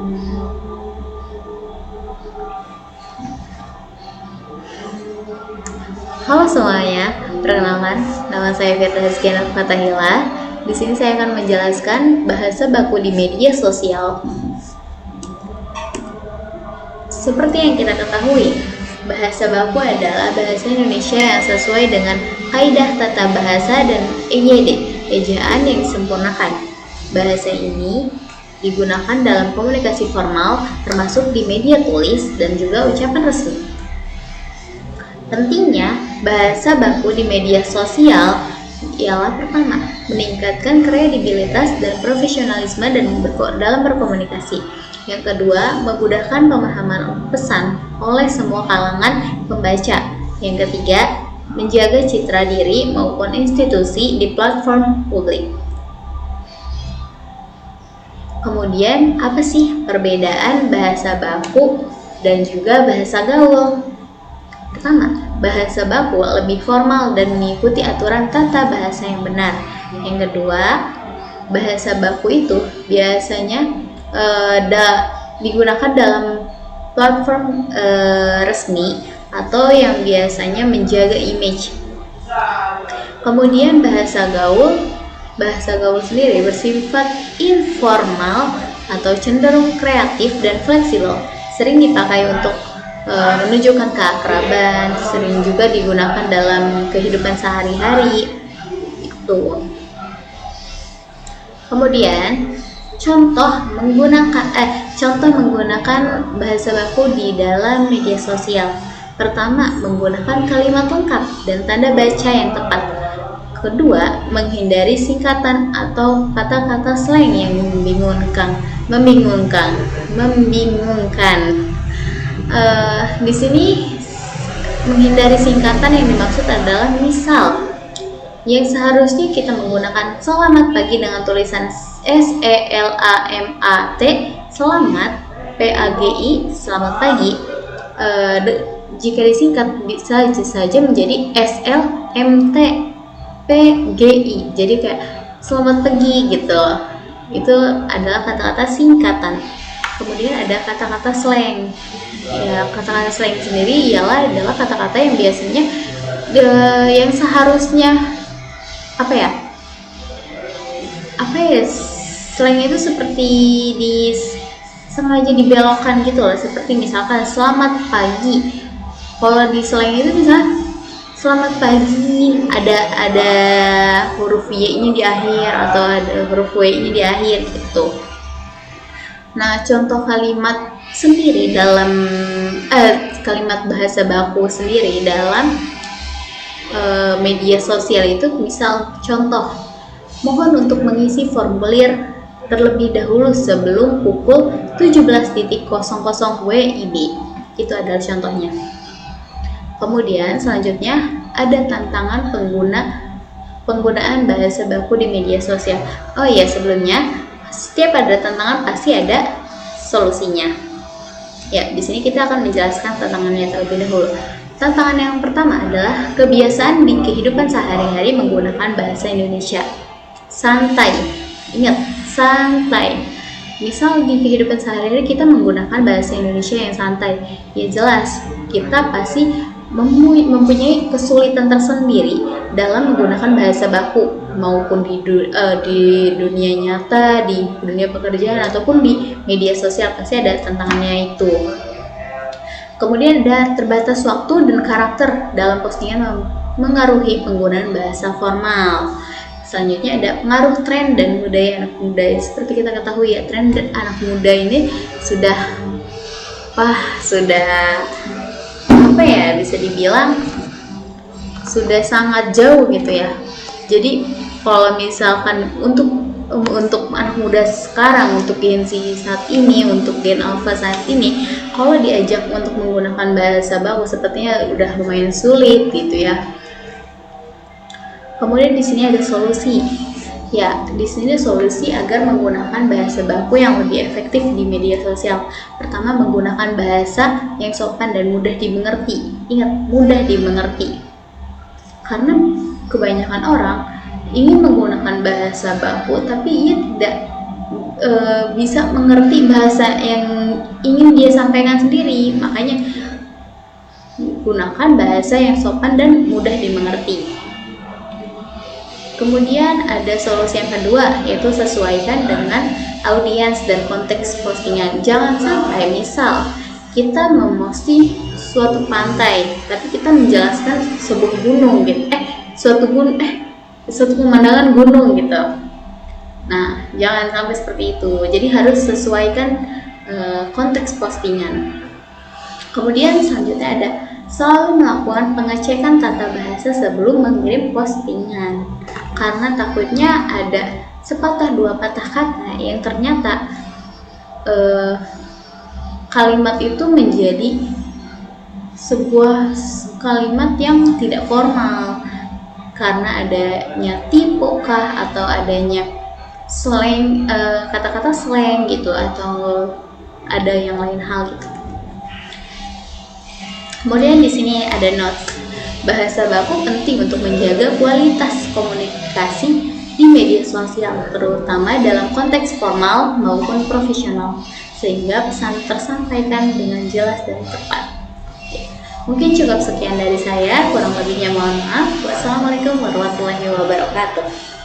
Halo semuanya, perkenalkan, nama saya Firda Rizkiana Fatahila. Di sini saya akan menjelaskan bahasa baku di media sosial. Seperti yang kita ketahui, bahasa baku adalah bahasa Indonesia yang sesuai dengan kaidah tata bahasa dan EYD, ejaan yang disempurnakan. Bahasa ini digunakan dalam komunikasi formal, termasuk di media tulis dan juga ucapan resmi. Pentingnya bahasa baku di media sosial ialah pertama, meningkatkan kredibilitas dan profesionalisme dalam berkomunikasi. Yang kedua, memudahkan pemahaman pesan oleh semua kalangan pembaca. Yang ketiga, menjaga citra diri maupun institusi di platform publik. Kemudian, apa sih perbedaan bahasa baku dan juga bahasa gaul? Pertama, bahasa baku lebih formal dan mengikuti aturan tata bahasa yang benar. Yang kedua, bahasa baku itu biasanya digunakan dalam platform resmi atau yang biasanya menjaga image. Kemudian bahasa gaul sendiri bersifat informal atau cenderung kreatif dan fleksibel, sering dipakai untuk menunjukkan keakraban, sering juga digunakan dalam kehidupan sehari-hari itu. Kemudian contoh menggunakan bahasa baku di dalam media sosial. Pertama, menggunakan kalimat lengkap dan tanda baca yang tepat. Kedua, menghindari singkatan atau kata-kata slang yang membingungkan. Di sini menghindari singkatan yang dimaksud adalah misal yang seharusnya kita menggunakan selamat pagi dengan tulisan SELAMAT, selamat, PAGI, selamat pagi. Jika disingkat bisa saja menjadi SLMT, PGI, jadi kayak selamat pagi gitu. Itu adalah kata-kata singkatan. Kemudian ada kata-kata slang. Ya, kata-kata slang sendiri adalah kata-kata yang biasanya yang seharusnya slang itu seperti sengaja dibelokkan gitu loh, seperti misalkan selamat pagi. Kalau di slang itu misalnya selamat pagi ada huruf Y-nya di akhir atau ada huruf W-nya di akhir gitu. Nah, contoh kalimat sendiri dalam kalimat bahasa baku sendiri dalam media sosial itu, misal contoh, mohon untuk mengisi formulir terlebih dahulu sebelum pukul 17.00 WIB. Itu adalah contohnya. Kemudian selanjutnya ada tantangan penggunaan bahasa baku di media sosial. Oh iya, sebelumnya setiap ada tantangan pasti ada solusinya. Ya, di sini kita akan menjelaskan tantangannya terlebih dahulu. Tantangan yang pertama adalah kebiasaan di kehidupan sehari-hari menggunakan bahasa Indonesia. Santai. Ingat, santai. Misal di kehidupan sehari-hari kita menggunakan bahasa Indonesia yang santai. Ya jelas, kita pasti mempunyai kesulitan tersendiri dalam menggunakan bahasa baku, maupun di dunia nyata, di dunia pekerjaan, ataupun di media sosial pasti ada tantangannya itu. Kemudian ada terbatas waktu dan karakter dalam postingan mengaruhi penggunaan bahasa formal. Selanjutnya ada pengaruh tren dan budaya anak muda. Seperti kita ketahui ya, tren anak muda ini sudah bisa dibilang sudah sangat jauh gitu ya. Jadi kalau misalkan untuk anak muda sekarang, untuk Gen Z saat ini, untuk Gen Alpha saat ini, kalau diajak untuk menggunakan bahasa baku sepertinya udah lumayan sulit gitu ya. Kemudian di sini ada solusi. Ya, di sini solusi agar menggunakan bahasa baku yang lebih efektif di media sosial. Pertama, menggunakan bahasa yang sopan dan mudah dimengerti. Ingat, mudah dimengerti. Karena kebanyakan orang ingin menggunakan bahasa baku tapi ia tidak bisa mengerti bahasa yang ingin dia sampaikan sendiri. Makanya gunakan bahasa yang sopan dan mudah dimengerti. Kemudian ada solusi yang kedua, yaitu sesuaikan dengan audiens dan konteks postingan. Jangan sampai misal kita memposting suatu pantai, tapi kita menjelaskan sebuah gunung gitu, suatu pemandangan gunung gitu. Nah, jangan sampai seperti itu. Jadi harus sesuaikan konteks postingan. Kemudian selanjutnya ada selalu melakukan pengecekan tata bahasa sebelum mengirim postingan, karena takutnya ada sepatah dua patah kata yang ternyata kalimat itu menjadi sebuah kalimat yang tidak formal karena adanya tipe kah atau adanya slang, kata-kata slang gitu, atau ada yang lain hal gitu. Kemudian di sini ada notes. Bahasa baku penting untuk menjaga kualitas komunikasi di media sosial, terutama dalam konteks formal maupun profesional, sehingga pesan tersampaikan dengan jelas dan tepat. Mungkin cukup sekian dari saya, kurang lebihnya mohon maaf. Wassalamualaikum warahmatullahi wabarakatuh.